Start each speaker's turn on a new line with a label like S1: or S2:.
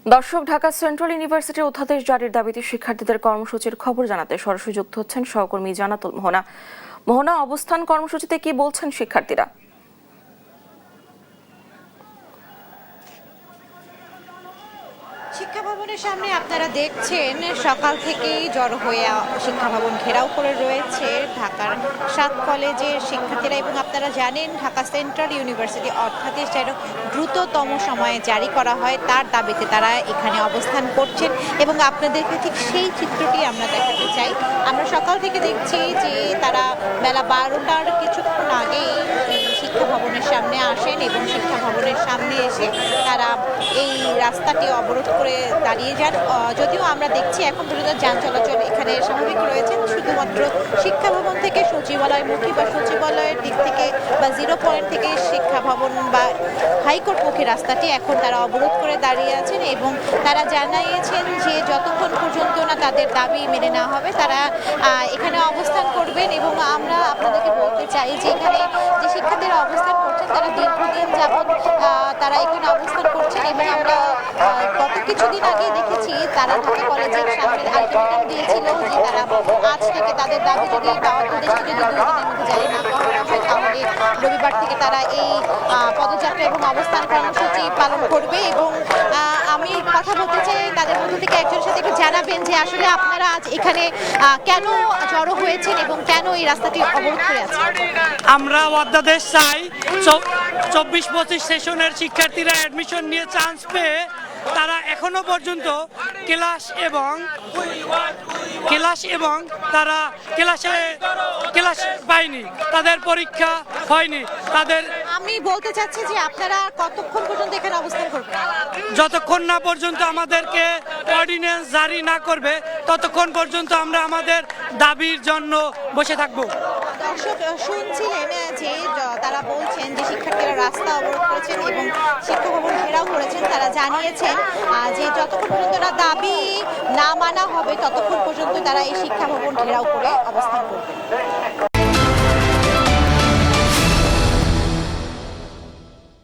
S1: দর্শক, ঢাকা সেন্ট্রাল ইউনিভার্সিটির অধ্যাদেশ জারির দাবিতে শিক্ষার্থীদের কর্মসূচির খবর জানাতে সরাসরি যুক্ত হচ্ছেন সহকর্মী জান্নাতুল মোহনা। মোহনা, অবস্থান কর্মসূচিতে কি বলছেন শিক্ষার্থীরা?
S2: শিক্ষা ভবনের সামনে আপনারা দেখছেন সকাল থেকেই জড়ো হয়ে শিক্ষা ভবন ঘেরাও করে রয়েছে ঢাকার 7 কলেজের শিক্ষার্থীরা। এবং আপনারা জানেন, ঢাকা সেন্ট্রাল ইউনিভার্সিটি অধ্যাদেশ যেন দ্রুততম সময়ে জারি করা হয় তার দাবিতে তারা এখানে অবস্থান করছেন। এবং আপনাদেরকে ঠিক সেই চিত্রটি আমরা দেখাতে চাই। আমরা সকাল থেকে দেখছি যে তারা বেলা 12টার কিছুক্ষণ আগেই শিক্ষা ভবনের সামনে আসেন এবং শিক্ষা ভবনের সামনে এসে তারা এই রাস্তাটি অবরোধ করে দাঁড়িয়ে যান। যদিও আমরা দেখছি এখন পর্যন্ত যান চলাচল এখানে স্বাভাবিক রয়েছে, শুধুমাত্র শিক্ষা ভবন থেকে সচিবালয়মুখী বা সচিবালয়ের দিক থেকে বা 0 পয়েন্ট থেকে শিক্ষা ভবন বা হাইকোর্টমুখী রাস্তাটি এখন তারা অবরোধ করে দাঁড়িয়ে আছেন। এবং তারা জানিয়েছেন যে যতক্ষণ পর্যন্ত না তাদের দাবি মেনে নেওয়া হবে তারা এখানে অবস্থান করবেন। এবং আমরা আপনাদেরকে বলতে চাই যে এখানে যে শিক্ষার্থীরা অবস্থান করছেন তারা দীর্ঘদিন যাবৎ তারা এখানে অবস্থান করছেন। এবং আমরা গত কিছুদিন আগে দেখেছি তারা ঢাকা কলেজের সামনে আলটিমেটাম দিয়েছিল যে তারা আজ থেকে তাদের দাবি যদি বা অধ্যাদেশটি যদি 2 দিনের মধ্যে জারি না করা হয় তাহলে রবিবার থেকে তারা এই পদযাত্রা এবং অবস্থান কর্মসূচি পালন করবে। এবং আমি কথা বলতে চাই তাদের মধ্য থেকে একজনের সাথে একটু জানাবেন যে আসলে আপনারা আজ এখানে কেন জড়ো হয়েছেন এবং কেন এই রাস্তাটি অবরোধ করে আছেন।
S3: আমরা অধ্যাদেশ চাই। 24-25 সেশনের শিক্ষার্থীরা অ্যাডমিশন নিয়ে চান্স পেয়ে তারা এখনো পর্যন্ত ক্লাস এবং তারা ক্লাস পায়নি, তাদের পরীক্ষা হয়নি।
S2: আমি বলতে চাচ্ছি যে আপনারা কতক্ষণ পর্যন্ত এখানে অবস্থান করবেন?
S3: যতক্ষণ না পর্যন্ত আমাদেরকে অর্ডিন্যান্স জারি না করবে ততক্ষণ পর্যন্ত আমরা আমাদের দাবির জন্য বসে থাকব।
S2: দর্শক শুনছিলেন যে তারা বলছেন যে শিক্ষার্থীরা রাস্তা অবরোধ করেছেন এবং শিক্ষা ভবন ঘেরাও করেছেন। তারা জানিয়েছেন যে যতক্ষণ পর্যন্ত তারা দাবি না মানা হবে ততক্ষণ পর্যন্ত তারা এই শিক্ষা ভবন ঘেরাও করে অবস্থান করবে।